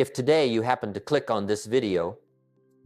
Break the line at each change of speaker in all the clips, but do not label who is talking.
If today you happen to click on this video,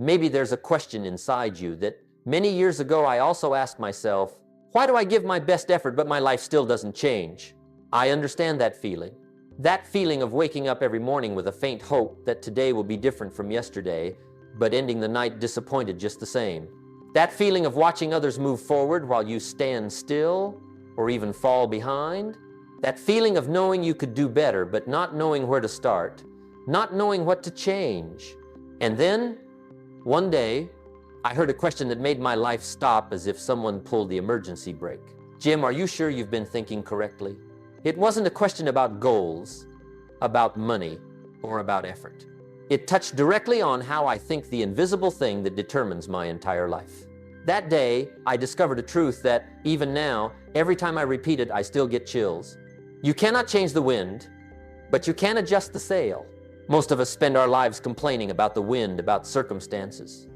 maybe there's a question inside you that many years ago I also asked myself, why do I give my best effort but my life still doesn't change? I understand that feeling. That feeling of waking up every morning with a faint hope that today will be different from yesterday, but ending the night disappointed just the same. That feeling of watching others move forward while you stand still or even fall behind. That feeling of knowing you could do better but not knowing where to start, not knowing what to change. And then, one day, I heard a question that made my life stop as if someone pulled the emergency brake. Jim, are you sure you've been thinking correctly? It wasn't a question about goals, about money, or about effort. It touched directly on how I think the invisible thing that determines my entire life. That day, I discovered a truth that, even now, every time I repeat it, I still get chills. You cannot change the wind, but you can adjust the sail. Most of us spend our lives complaining about the wind, about circumstances,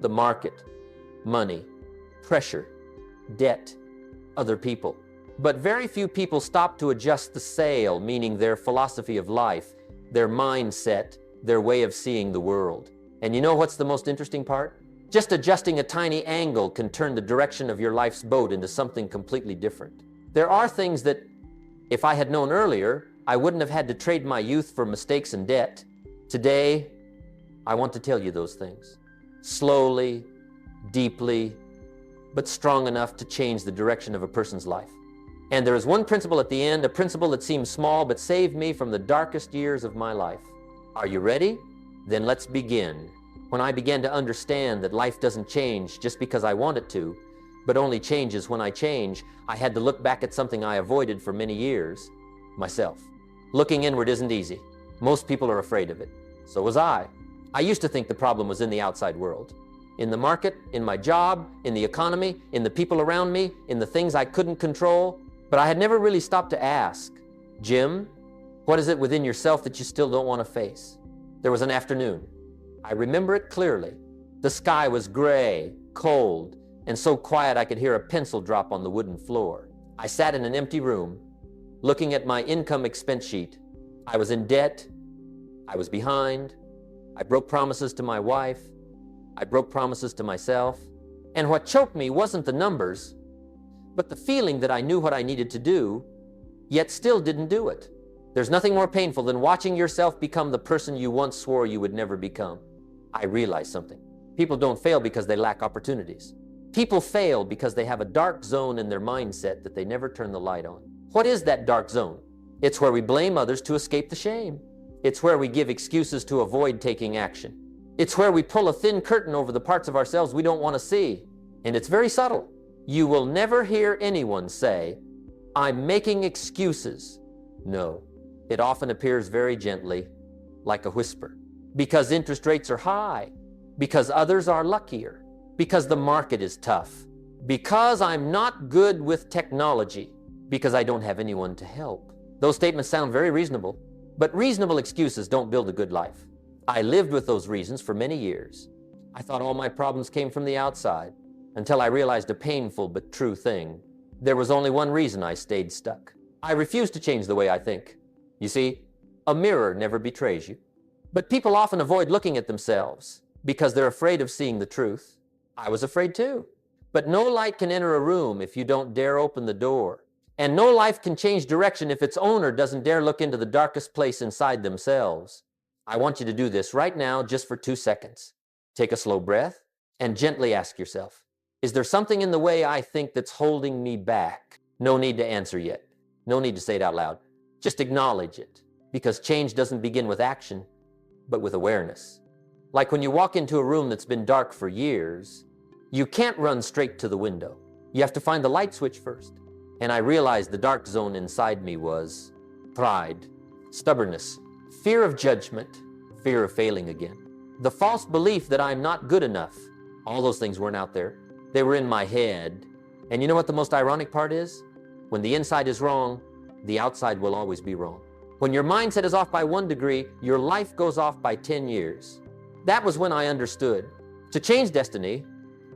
the market, money, pressure, debt, other people. But very few people stop to adjust the sail, meaning their philosophy of life, their mindset, their way of seeing the world. And you know what's the most interesting part? Just adjusting a tiny angle can turn the direction of your life's boat into something completely different. There are things that, if I had known earlier, I wouldn't have had to trade my youth for mistakes and debt. Today, I want to tell you those things. Slowly, deeply, but strong enough to change the direction of a person's life. And there is one principle at the end, a principle that seems small but saved me from the darkest years of my life. Are you ready? Then let's begin. When I began to understand that life doesn't change just because I want it to, but only changes when I change, I had to look back at something I avoided for many years, myself. Looking inward isn't easy. Most people are afraid of it. So was I. I used to think the problem was in the outside world. In the market, in my job, in the economy, in the people around me, in the things I couldn't control. But I had never really stopped to ask, Jim, what is it within yourself that you still don't want to face? There was an afternoon. I remember it clearly. The sky was gray, cold, and so quiet I could hear a pencil drop on the wooden floor. I sat in an empty room, looking at my income expense sheet. I was in debt. I was behind. I broke promises to my wife. I broke promises to myself. And what choked me wasn't the numbers, but the feeling that I knew what I needed to do, yet still didn't do it. There's nothing more painful than watching yourself become the person you once swore you would never become. I realized something. People don't fail because they lack opportunities. People fail because they have a dark zone in their mindset that they never turn the light on. What is that dark zone? It's where we blame others to escape the shame. It's where we give excuses to avoid taking action. It's where we pull a thin curtain over the parts of ourselves we don't want to see. And it's very subtle. You will never hear anyone say, I'm making excuses. No, it often appears very gently, like a whisper. Because interest rates are high, because others are luckier, because the market is tough, because I'm not good with technology, because I don't have anyone to help. Those statements sound very reasonable, but reasonable excuses don't build a good life. I lived with those reasons for many years. I thought all my problems came from the outside, until I realized a painful but true thing. There was only one reason I stayed stuck. I refused to change the way I think. You see, a mirror never betrays you. But people often avoid looking at themselves because they're afraid of seeing the truth. I was afraid too. But no light can enter a room if you don't dare open the door. And no life can change direction if its owner doesn't dare look into the darkest place inside themselves. I want you to do this right now just for 2 seconds. Take a slow breath and gently ask yourself, is there something in the way I think that's holding me back? No need to answer yet. No need to say it out loud. Just acknowledge it, because change doesn't begin with action, but with awareness. Like when you walk into a room that's been dark for years, you can't run straight to the window. You have to find the light switch first. And I realized the dark zone inside me was pride, stubbornness, fear of judgment, fear of failing again. The false belief that I'm not good enough. All those things weren't out there. They were in my head. And you know what the most ironic part is? When the inside is wrong, the outside will always be wrong. When your mindset is off by 1 degree, your life goes off by 10 years. That was when I understood. To change destiny,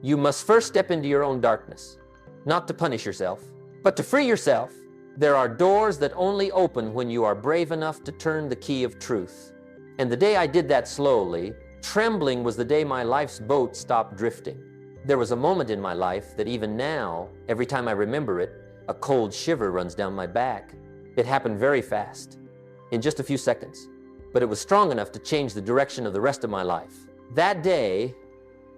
you must first step into your own darkness. Not to punish yourself, but to free yourself. There are doors that only open when you are brave enough to turn the key of truth. And the day I did that slowly, trembling, was the day my life's boat stopped drifting. There was a moment in my life that even now, every time I remember it, a cold shiver runs down my back. It happened very fast, in just a few seconds, but it was strong enough to change the direction of the rest of my life. That day,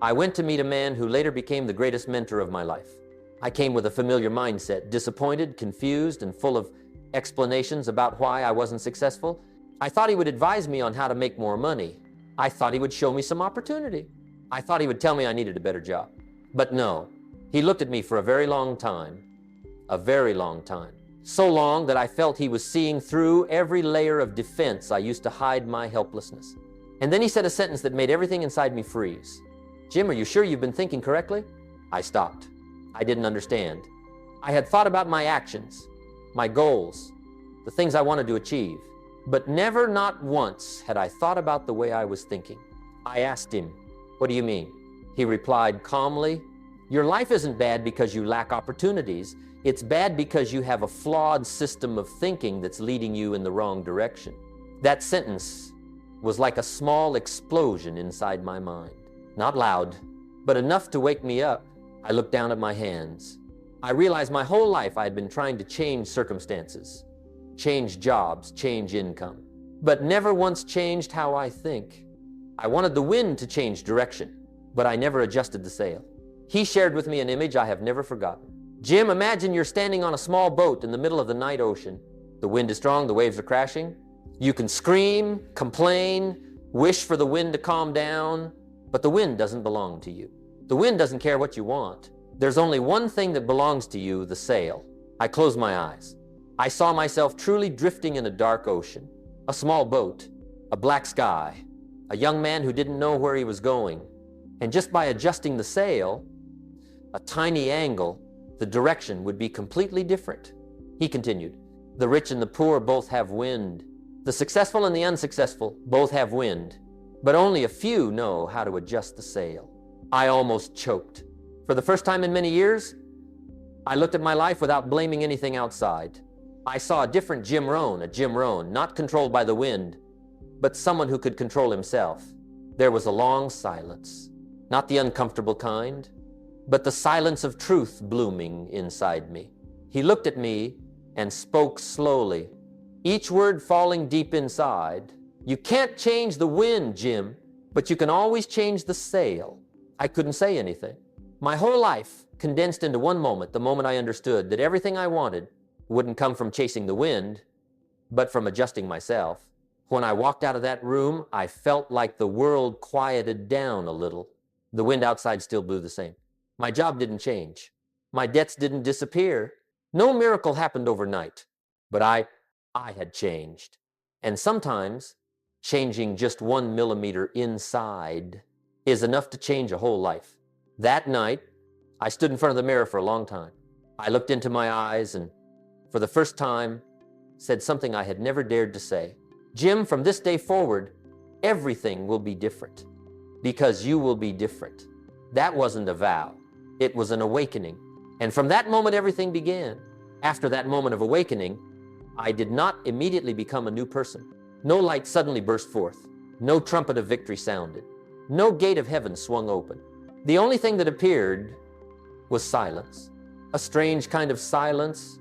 I went to meet a man who later became the greatest mentor of my life. I came with a familiar mindset, disappointed, confused, and full of explanations about why I wasn't successful. I thought he would advise me on how to make more money. I thought he would show me some opportunity. I thought he would tell me I needed a better job. But no, he looked at me for a very long time. A very long time. So long that I felt he was seeing through every layer of defense I used to hide my helplessness. And then he said a sentence that made everything inside me freeze. "Jim, are you sure you've been thinking correctly?" I stopped. I didn't understand. I had thought about my actions, my goals, the things I wanted to achieve, but never, not once, had I thought about the way I was thinking. I asked him, "What do you mean?" He replied calmly, "Your life isn't bad because you lack opportunities. It's bad because you have a flawed system of thinking that's leading you in the wrong direction." That sentence was like a small explosion inside my mind. Not loud, but enough to wake me up. I looked down at my hands. I realized my whole life I had been trying to change circumstances, change jobs, change income, but never once changed how I think. I wanted the wind to change direction, but I never adjusted the sail. He shared with me an image I have never forgotten. "Jim, imagine you're standing on a small boat in the middle of the night ocean. The wind is strong, the waves are crashing. You can scream, complain, wish for the wind to calm down, but the wind doesn't belong to you. The wind doesn't care what you want. There's only one thing that belongs to you, the sail." I closed my eyes. I saw myself truly drifting in a dark ocean, a small boat, a black sky, a young man who didn't know where he was going. And just by adjusting the sail, a tiny angle, the direction would be completely different. He continued, "The rich and the poor both have wind. The successful and the unsuccessful both have wind, but only a few know how to adjust the sail." I almost choked. For the first time in many years, I looked at my life without blaming anything outside. I saw a different Jim Rohn, a Jim Rohn, not controlled by the wind, but someone who could control himself. There was a long silence, not the uncomfortable kind, but the silence of truth blooming inside me. He looked at me and spoke slowly, each word falling deep inside. "You can't change the wind, Jim, but you can always change the sail." I couldn't say anything. My whole life condensed into one moment, the moment I understood that everything I wanted wouldn't come from chasing the wind, but from adjusting myself. When I walked out of that room, I felt like the world quieted down a little. The wind outside still blew the same. My job didn't change. My debts didn't disappear. No miracle happened overnight, but I had changed. And sometimes changing just 1 millimeter inside is enough to change a whole life. That night, I stood in front of the mirror for a long time. I looked into my eyes and, for the first time, said something I had never dared to say. "Jim, from this day forward, everything will be different because you will be different." That wasn't a vow. It was an awakening. And from that moment, everything began. After that moment of awakening, I did not immediately become a new person. No light suddenly burst forth. No trumpet of victory sounded. No gate of heaven swung open. The only thing that appeared was silence. A strange kind of silence,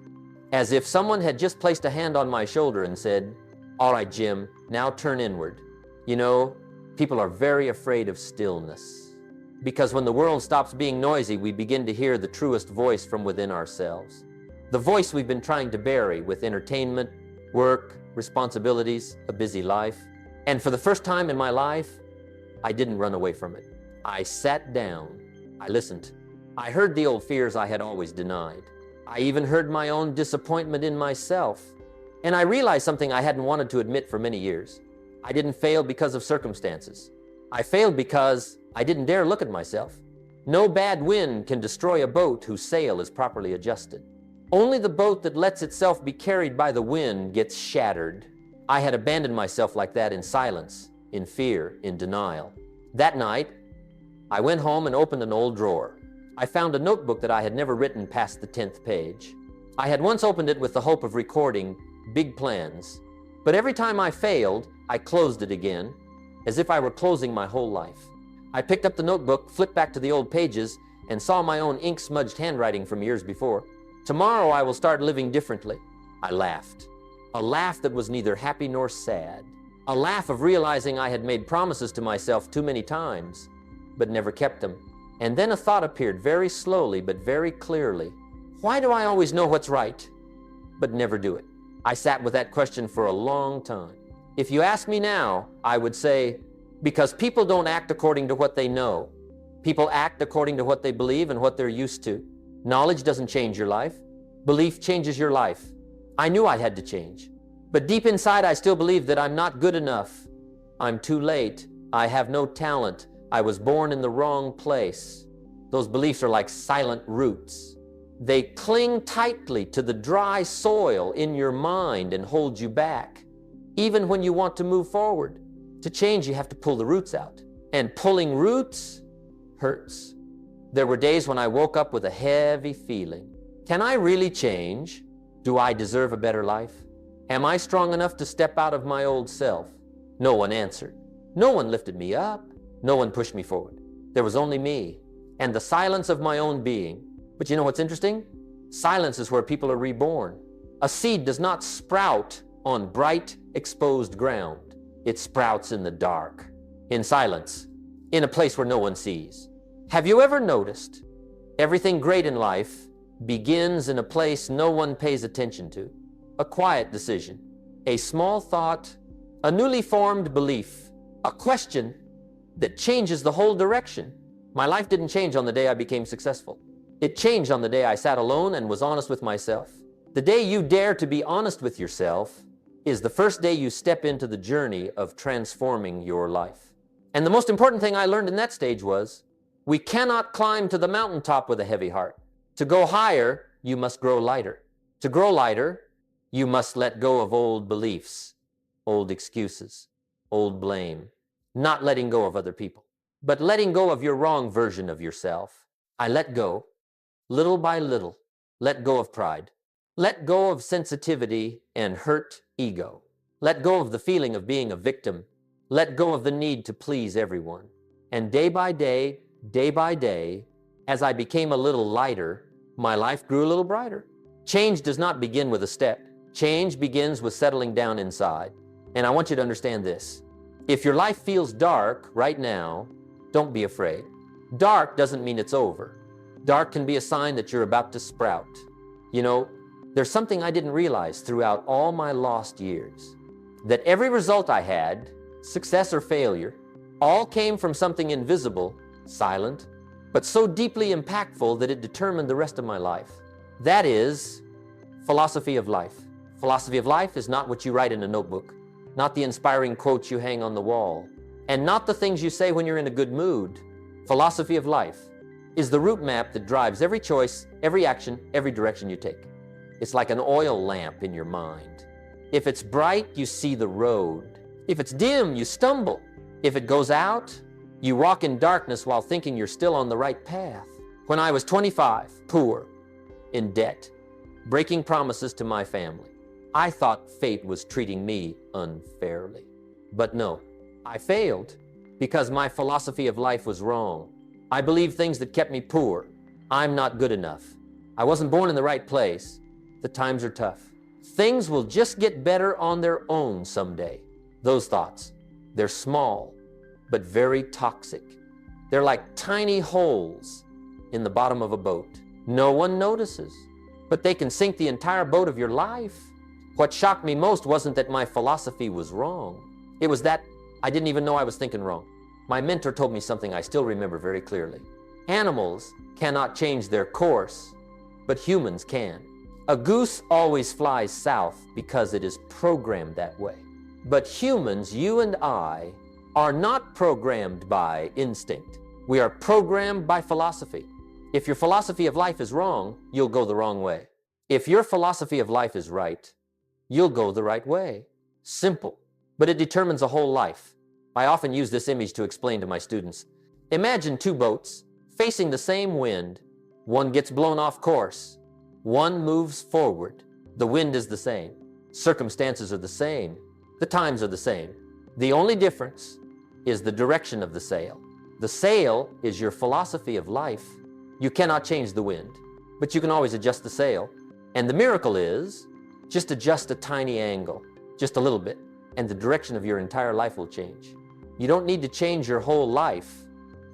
as if someone had just placed a hand on my shoulder and said, "All right, Jim, now turn inward." You know, people are very afraid of stillness, because when the world stops being noisy, we begin to hear the truest voice from within ourselves. The voice we've been trying to bury with entertainment, work, responsibilities, a busy life. And for the first time in my life, I didn't run away from it. I sat down. I listened. I heard the old fears I had always denied. I even heard my own disappointment in myself. And I realized something I hadn't wanted to admit for many years. I didn't fail because of circumstances. I failed because I didn't dare look at myself. No bad wind can destroy a boat whose sail is properly adjusted. Only the boat that lets itself be carried by the wind gets shattered. I had abandoned myself like that in silence, in fear, in denial. That night, I went home and opened an old drawer. I found a notebook that I had never written past the 10th page. I had once opened it with the hope of recording big plans, but every time I failed, I closed it again as if I were closing my whole life. I picked up the notebook, flipped back to the old pages, and saw my own ink-smudged handwriting from years before. Tomorrow I will start living differently. I laughed. A laugh that was neither happy nor sad. A laugh of realizing I had made promises to myself too many times, but never kept them. And then a thought appeared very slowly but very clearly. Why do I always know what's right, but never do it? I sat with that question for a long time. If you ask me now, I would say, because people don't act according to what they know. People act according to what they believe and what they're used to. Knowledge doesn't change your life. Belief changes your life. I knew I had to change. But deep inside, I still believe that I'm not good enough. I'm too late. I have no talent. I was born in the wrong place. Those beliefs are like silent roots. They cling tightly to the dry soil in your mind and hold you back. Even when you want to move forward. To change, you have to pull the roots out. And pulling roots hurts. There were days when I woke up with a heavy feeling. Can I really change? Do I deserve a better life? Am I strong enough to step out of my old self? No one answered. No one lifted me up. No one pushed me forward. There was only me and the silence of my own being. But you know what's interesting? Silence is where people are reborn. A seed does not sprout on bright, exposed ground. It sprouts in the dark, in silence, in a place where no one sees. Have you ever noticed everything great in life begins in a place no one pays attention to? A quiet decision, a small thought, a newly formed belief, a question that changes the whole direction. My life didn't change on the day I became successful. It changed on the day I sat alone and was honest with myself. The day you dare to be honest with yourself is the first day you step into the journey of transforming your life. And the most important thing I learned in that stage was, we cannot climb to the mountaintop with a heavy heart. To go higher, you must grow lighter. To grow lighter, you must let go of old beliefs, old excuses, old blame, not letting go of other people, but letting go of your wrong version of yourself. I let go, little by little, let go of pride, let go of sensitivity and hurt ego, let go of the feeling of being a victim, let go of the need to please everyone. And day by day, as I became a little lighter, my life grew a little brighter. Change does not begin with a step. Change begins with settling down inside. And I want you to understand this. If your life feels dark right now, don't be afraid. Dark doesn't mean it's over. Dark can be a sign that you're about to sprout. You know, there's something I didn't realize throughout all my lost years. That every result I had, success or failure, all came from something invisible, silent, but so deeply impactful that it determined the rest of my life. That is philosophy of life. Philosophy of life is not what you write in a notebook, not the inspiring quotes you hang on the wall, and not the things you say when you're in a good mood. Philosophy of life is the route map that drives every choice, every action, every direction you take. It's like an oil lamp in your mind. If it's bright, you see the road. If it's dim, you stumble. If it goes out, you walk in darkness while thinking you're still on the right path. When I was 25, poor, in debt, breaking promises to my family, I thought fate was treating me unfairly. But no, I failed because my philosophy of life was wrong. I believed things that kept me poor. I'm not good enough. I wasn't born in the right place. The times are tough. Things will just get better on their own someday. Those thoughts, they're small, but very toxic. They're like tiny holes in the bottom of a boat. No one notices, but they can sink the entire boat of your life. What shocked me most wasn't that my philosophy was wrong. It was that I didn't even know I was thinking wrong. My mentor told me something I still remember very clearly. Animals cannot change their course, but humans can. A goose always flies south because it is programmed that way. But humans, you and I, are not programmed by instinct. We are programmed by philosophy. If your philosophy of life is wrong, you'll go the wrong way. If your philosophy of life is right, you'll go the right way. Simple, but it determines a whole life. I often use this image to explain to my students. Imagine two boats facing the same wind. One gets blown off course. One moves forward. The wind is the same. Circumstances are the same. The times are the same. The only difference is the direction of the sail. The sail is your philosophy of life. You cannot change the wind, but you can always adjust the sail. And the miracle is, just adjust a tiny angle, just a little bit, and the direction of your entire life will change. You don't need to change your whole life.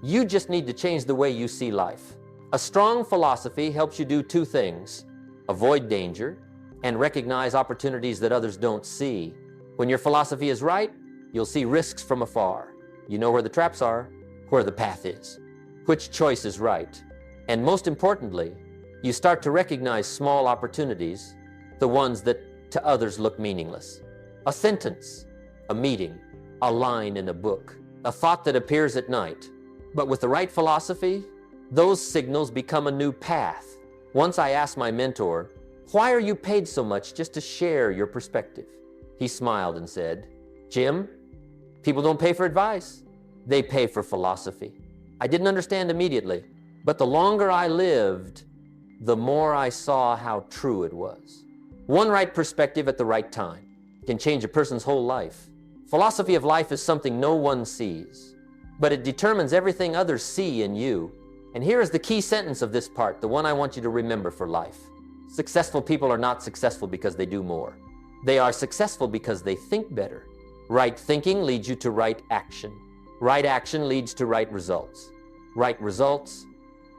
You just need to change the way you see life. A strong philosophy helps you do two things: avoid danger and recognize opportunities that others don't see. When your philosophy is right, you'll see risks from afar. You know where the traps are, where the path is, which choice is right. And most importantly, you start to recognize small opportunities, the ones that to others look meaningless. A sentence, a meeting, a line in a book, a thought that appears at night. But with the right philosophy, those signals become a new path. Once I asked my mentor, "Why are you paid so much just to share your perspective?" He smiled and said, "Jim, people don't pay for advice. They pay for philosophy." I didn't understand immediately, but the longer I lived, the more I saw how true it was. One right perspective at the right time can change a person's whole life. Philosophy of life is something no one sees, but it determines everything others see in you. And here is the key sentence of this part, the one I want you to remember for life. Successful people are not successful because they do more. They are successful because they think better. Right thinking leads you to right action. Right action leads to right results. Right results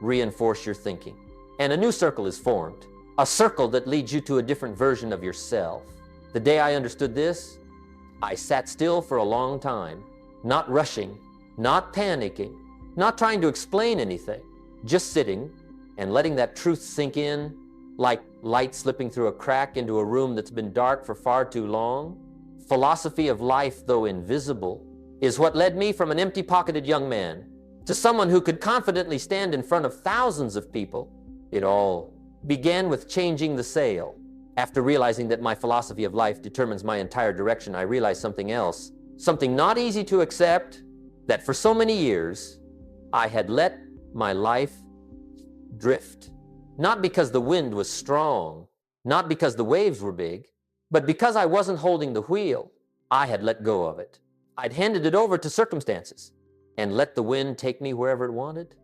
reinforce your thinking. And a new circle is formed, a circle that leads you to a different version of yourself. The day I understood this, I sat still for a long time, not rushing, not panicking, not trying to explain anything, just sitting and letting that truth sink in like light slipping through a crack into a room that's been dark for far too long. Philosophy of life, though invisible, is what led me from an empty-pocketed young man to someone who could confidently stand in front of thousands of people. It all began with changing the sail. After realizing that my philosophy of life determines my entire direction, I realized something else, something not easy to accept, that for so many years, I had let my life drift. Not because the wind was strong, not because the waves were big, but because I wasn't holding the wheel. I had let go of it. I'd handed it over to circumstances and let the wind take me wherever it wanted.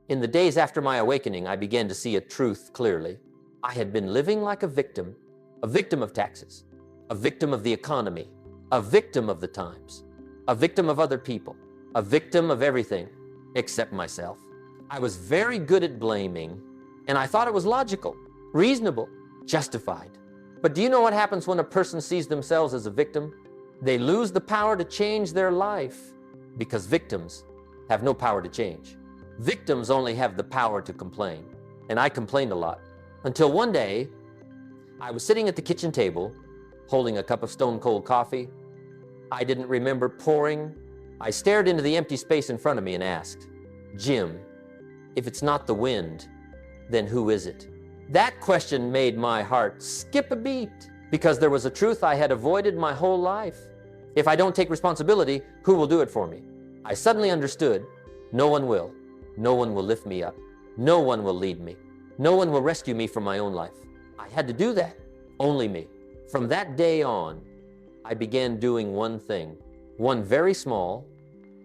In the days after my awakening, I began to see a truth clearly. I had been living like a victim of taxes, a victim of the economy, a victim of the times, a victim of other people, a victim of everything except myself. I was very good at blaming, and I thought it was logical, reasonable, justified. But do you know what happens when a person sees themselves as a victim? They lose the power to change their life, because victims have no power to change. Victims only have the power to complain, and I complained a lot. Until one day, I was sitting at the kitchen table, holding a cup of stone-cold coffee. I didn't remember pouring. I stared into the empty space in front of me and asked, "Jim, if it's not the wind, then who is it?" That question made my heart skip a beat, because there was a truth I had avoided my whole life. If I don't take responsibility, who will do it for me? I suddenly understood, no one will. No one will lift me up. No one will lead me. No one will rescue me from my own life. I had to do that, only me. From that day on, I began doing one thing, one very small,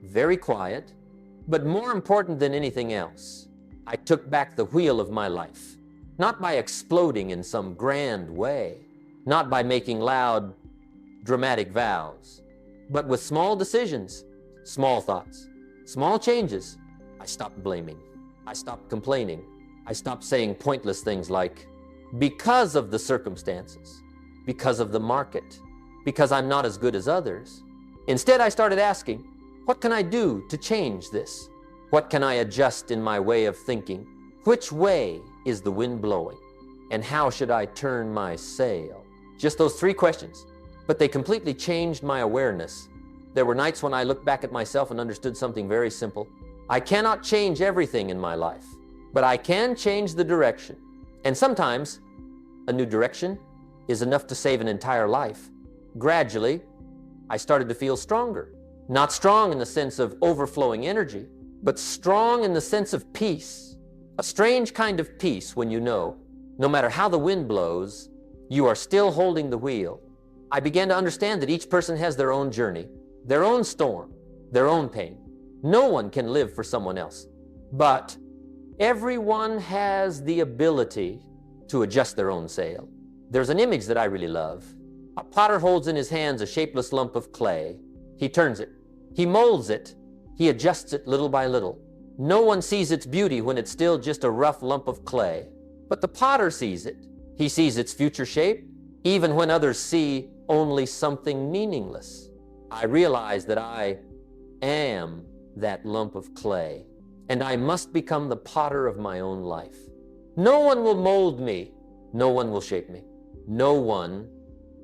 very quiet, but more important than anything else. I took back the wheel of my life, not by exploding in some grand way, not by making loud, dramatic vows, but with small decisions, small thoughts, small changes. I stopped blaming. I stopped complaining. I stopped saying pointless things like, because of the circumstances, because of the market, because I'm not as good as others. Instead, I started asking, what can I do to change this? What can I adjust in my way of thinking? Which way is the wind blowing? And how should I turn my sail? Just those three questions, but they completely changed my awareness. There were nights when I looked back at myself and understood something very simple. I cannot change everything in my life, but I can change the direction. And sometimes a new direction is enough to save an entire life. Gradually, I started to feel stronger. Not strong in the sense of overflowing energy, but strong in the sense of peace. A strange kind of peace when you know, no matter how the wind blows, you are still holding the wheel. I began to understand that each person has their own journey, their own storm, their own pain. No one can live for someone else. But everyone has the ability to adjust their own sail. There's an image that I really love. A potter holds in his hands a shapeless lump of clay. He turns it. He molds it. He adjusts it little by little. No one sees its beauty when it's still just a rough lump of clay. But the potter sees it. He sees its future shape, even when others see only something meaningless. I realize that I am that lump of clay, and I must become the potter of my own life. No one will mold me. No one will shape me. No one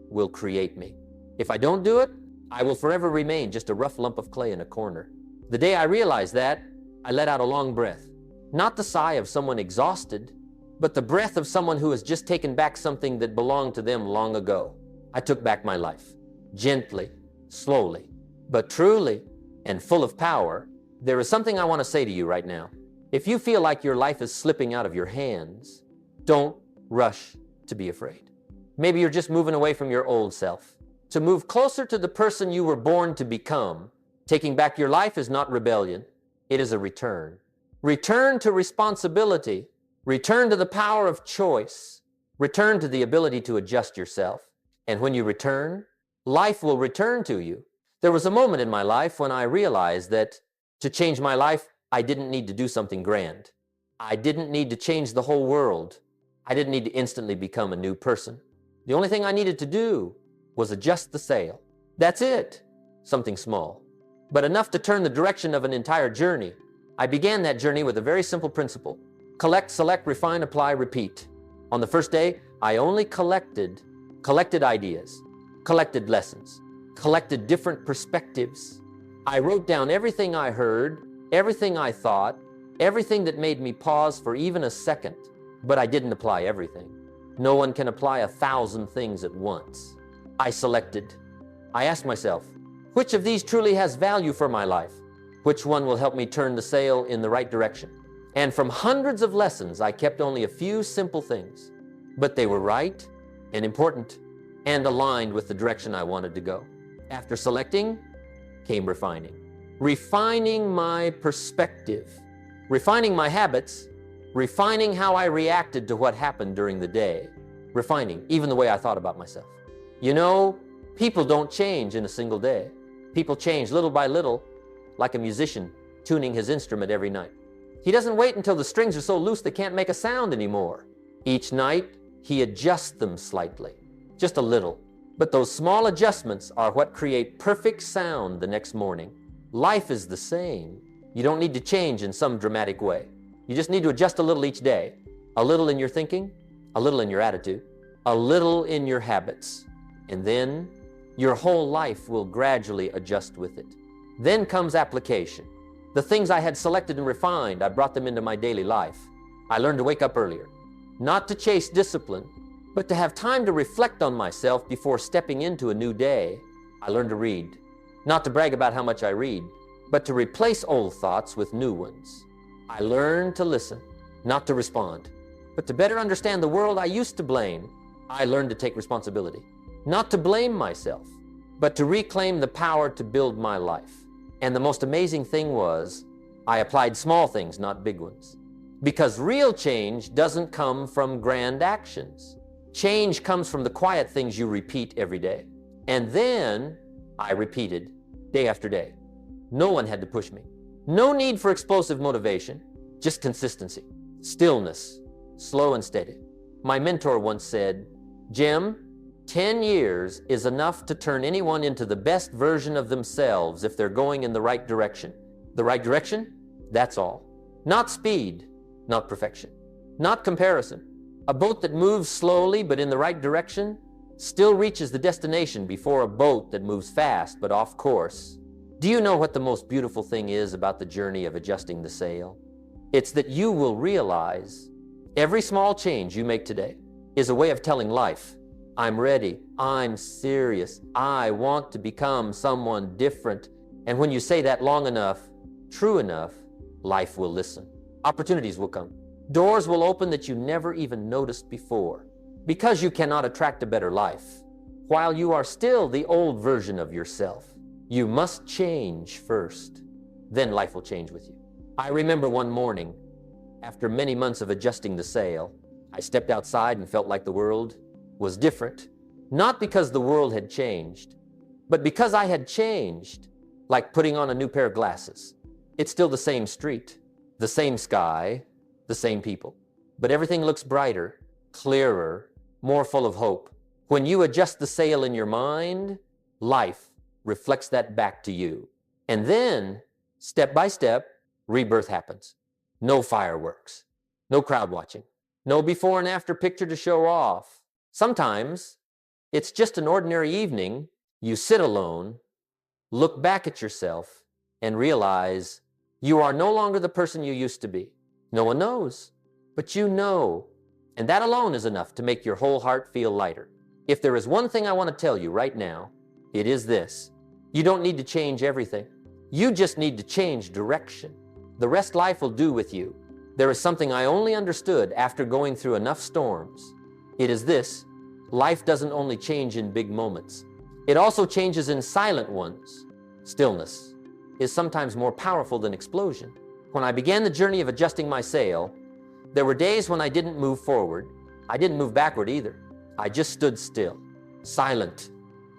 will create me. If I don't do it, I will forever remain just a rough lump of clay in a corner. The day I realized that, I let out a long breath. Not the sigh of someone exhausted, but the breath of someone who has just taken back something that belonged to them long ago. I took back my life, gently, slowly, but truly and full of power. There is something I want to say to you right now. If you feel like your life is slipping out of your hands, don't rush to be afraid. Maybe you're just moving away from your old self. To move closer to the person you were born to become, taking back your life is not rebellion. It is a return. Return to responsibility. Return to the power of choice. Return to the ability to adjust yourself. And when you return, life will return to you. There was a moment in my life when I realized that to change my life, I didn't need to do something grand. I didn't need to change the whole world. I didn't need to instantly become a new person. The only thing I needed to do was adjust the sail. That's it. Something small, but enough to turn the direction of an entire journey. I began that journey with a very simple principle. Collect, select, refine, apply, repeat. On the first day, I only collected ideas, collected lessons, collected different perspectives. I wrote down everything I heard, everything I thought, everything that made me pause for even a second, but I didn't apply everything. No one can apply 1,000 things at once. I selected. I asked myself, which of these truly has value for my life? Which one will help me turn the sail in the right direction? And from hundreds of lessons, I kept only a few simple things, but they were right and important and aligned with the direction I wanted to go. After selecting came refining. Refining my perspective, refining my habits, refining how I reacted to what happened during the day, refining even the way I thought about myself. You know, people don't change in a single day. People change little by little, like a musician tuning his instrument every night. He doesn't wait until the strings are so loose they can't make a sound anymore. Each night, he adjusts them slightly, just a little. But those small adjustments are what create perfect sound the next morning. Life is the same. You don't need to change in some dramatic way. You just need to adjust a little each day. A little in your thinking, a little in your attitude, a little in your habits. And then your whole life will gradually adjust with it. Then comes application. The things I had selected and refined, I brought them into my daily life. I learned to wake up earlier, not to chase discipline, but to have time to reflect on myself before stepping into a new day. I learned to read, not to brag about how much I read, but to replace old thoughts with new ones. I learned to listen, not to respond, but to better understand the world I used to blame. I learned to take responsibility, not to blame myself, but to reclaim the power to build my life. And the most amazing thing was, I applied small things, not big ones. Because real change doesn't come from grand actions. Change comes from the quiet things you repeat every day. And then I repeated day after day. No one had to push me. No need for explosive motivation, just consistency, stillness, slow and steady. My mentor once said, Jim, 10 years is enough to turn anyone into the best version of themselves if they're going in the right direction. The right direction? That's all. Not speed, not perfection, not comparison. A boat that moves slowly but in the right direction still reaches the destination before a boat that moves fast but off course. Do you know what the most beautiful thing is about the journey of adjusting the sail? It's that you will realize every small change you make today is a way of telling life, I'm ready, I'm serious, I want to become someone different. And when you say that long enough, true enough, life will listen. Opportunities will come. Doors will open that you never even noticed before. Because you cannot attract a better life while you are still the old version of yourself. You must change first, then life will change with you. I remember one morning, after many months of adjusting the sail, I stepped outside and felt like the world was different. Not because the world had changed, but because I had changed, like putting on a new pair of glasses. It's still the same street, the same sky, the same people, but everything looks brighter, clearer, more full of hope. When you adjust the sail in your mind, life reflects that back to you. And then, step by step, rebirth happens. No fireworks, no crowd watching, no before and after picture to show off. Sometimes, it's just an ordinary evening. You sit alone, look back at yourself, and realize you are no longer the person you used to be. No one knows, but you know. And that alone is enough to make your whole heart feel lighter. If there is one thing I want to tell you right now, it is this. You don't need to change everything. You just need to change direction. The rest life will do with you. There is something I only understood after going through enough storms. It is this. Life doesn't only change in big moments. It also changes in silent ones. Stillness is sometimes more powerful than explosion. When I began the journey of adjusting my sail, there were days when I didn't move forward. I didn't move backward either. I just stood still, silent,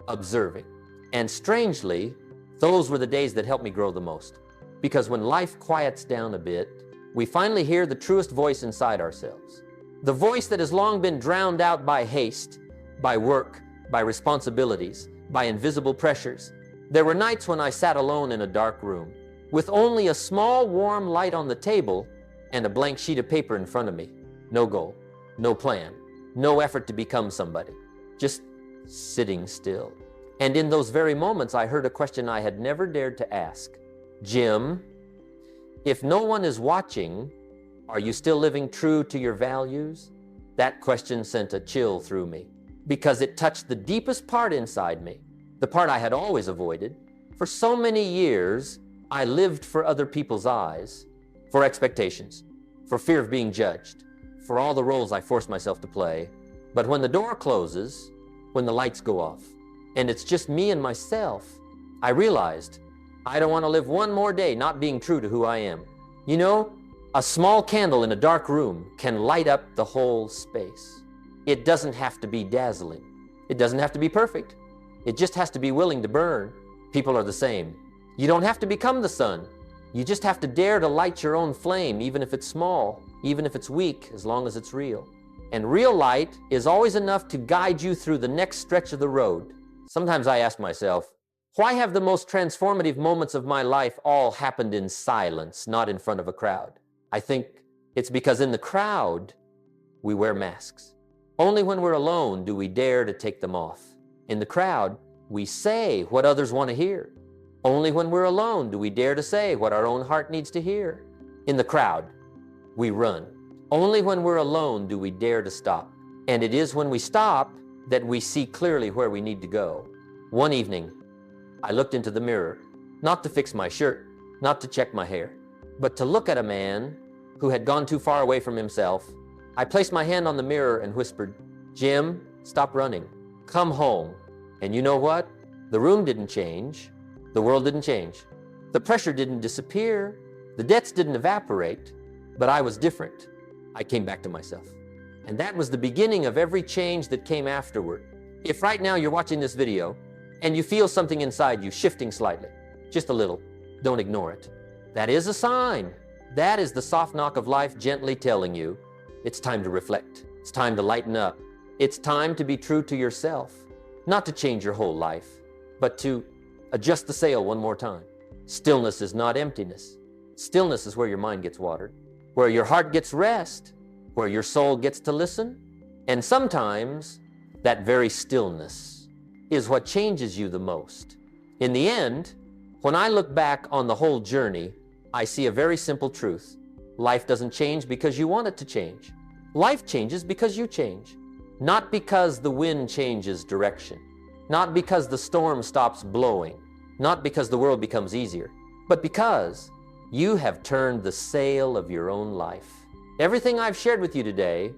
observing. And strangely, those were the days that helped me grow the most. Because when life quiets down a bit, we finally hear the truest voice inside ourselves. The voice that has long been drowned out by haste, by work, by responsibilities, by invisible pressures. There were nights when I sat alone in a dark room, with only a small warm light on the table and a blank sheet of paper in front of me. No goal, no plan, no effort to become somebody, just sitting still. And in those very moments, I heard a question I had never dared to ask. Jim, if no one is watching, are you still living true to your values? That question sent a chill through me because it touched the deepest part inside me, the part I had always avoided. For so many years, I lived for other people's eyes, for expectations, for fear of being judged, for all the roles I forced myself to play. But when the door closes, when the lights go off, and it's just me and myself, I realized I don't want to live one more day not being true to who I am. You know, a small candle in a dark room can light up the whole space. It doesn't have to be dazzling. It doesn't have to be perfect. It just has to be willing to burn. People are the same. You don't have to become the sun. You just have to dare to light your own flame, even if it's small, even if it's weak, as long as it's real. And real light is always enough to guide you through the next stretch of the road. Sometimes I ask myself, why have the most transformative moments of my life all happened in silence, not in front of a crowd? I think it's because in the crowd, we wear masks. Only when we're alone do we dare to take them off. In the crowd, we say what others want to hear. Only when we're alone do we dare to say what our own heart needs to hear. In the crowd, we run. Only when we're alone do we dare to stop. And it is when we stop that we see clearly where we need to go. One evening, I looked into the mirror, not to fix my shirt, not to check my hair, but to look at a man who had gone too far away from himself. I placed my hand on the mirror and whispered, Jim, stop running. Come home. And you know what? The room didn't change. The world didn't change. The pressure didn't disappear. The debts didn't evaporate. But I was different. I came back to myself. And that was the beginning of every change that came afterward. If right now you're watching this video and you feel something inside you shifting slightly, just a little, don't ignore it. That is a sign. That is the soft knock of life gently telling you, it's time to reflect. It's time to lighten up. It's time to be true to yourself. Not to change your whole life, but to adjust the sail one more time. Stillness is not emptiness. Stillness is where your mind gets watered, where your heart gets rest, where your soul gets to listen. And sometimes that very stillness is what changes you the most. In the end, when I look back on the whole journey, I see a very simple truth. Life doesn't change because you want it to change. Life changes because you change. Not because the wind changes direction. Not because the storm stops blowing. Not because the world becomes easier. But because you have turned the sail of your own life. Everything I've shared with you today,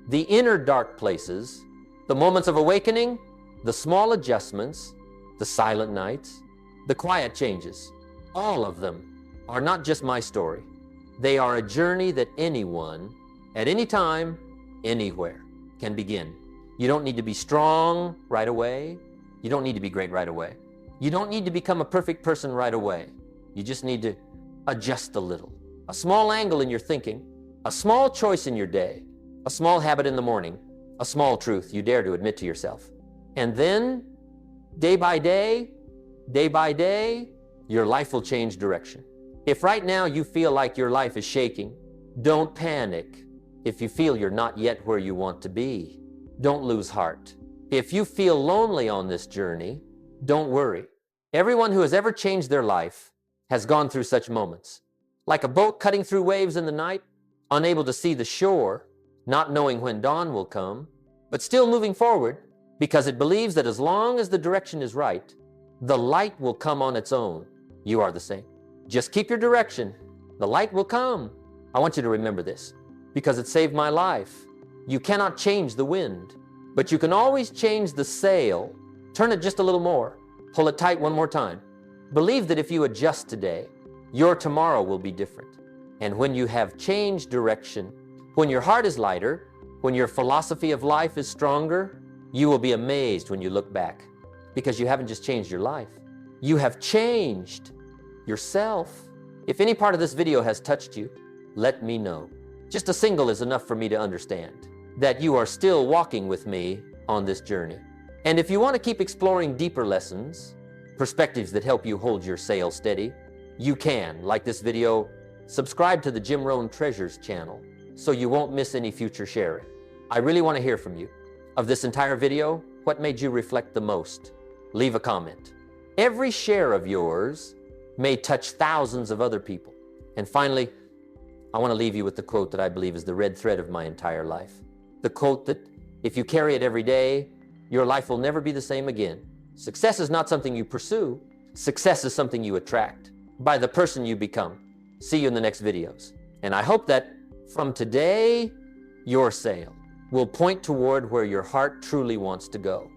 the inner dark places, the moments of awakening, the small adjustments, the silent nights, The quiet changes, all of them, are not just my story. They are a journey that anyone, at any time, anywhere, can begin. You don't need to be strong right away. You don't need to be great right away. You don't need to become a perfect person right away. You just need to adjust a little. A small angle in your thinking, a small choice in your day, a small habit in the morning, a small truth you dare to admit to yourself. And then, day by day, your life will change direction. If right now you feel like your life is shaking, don't panic. If you feel you're not yet where you want to be, don't lose heart. If you feel lonely on this journey, don't worry. Everyone who has ever changed their life has gone through such moments. Like a boat cutting through waves in the night, unable to see the shore, not knowing when dawn will come, but still moving forward because it believes that as long as the direction is right, the light will come on its own. You are the same. Just keep your direction. The light will come. I want you to remember this because it saved my life. You cannot change the wind, but you can always change the sail. Turn it just a little more. Pull it tight one more time. Believe that if you adjust today, your tomorrow will be different. And when you have changed direction, when your heart is lighter, when your philosophy of life is stronger, you will be amazed when you look back because you haven't just changed your life. You have changed yourself. If any part of this video has touched you, let me know. Just a single is enough for me to understand that you are still walking with me on this journey. And if you want to keep exploring deeper lessons, perspectives that help you hold your sail steady, you can, like this video, subscribe to the Jim Rohn Treasures channel so you won't miss any future sharing. I really want to hear from you. Of this entire video, what made you reflect the most? Leave a comment. Every share of yours may touch thousands of other people. And finally, I want to leave you with the quote that I believe is the red thread of my entire life. The quote that, if you carry it every day, your life will never be the same again. Success is not something you pursue. Success is something you attract by the person you become. See you in the next videos. And I hope that from today, your sail will point toward where your heart truly wants to go.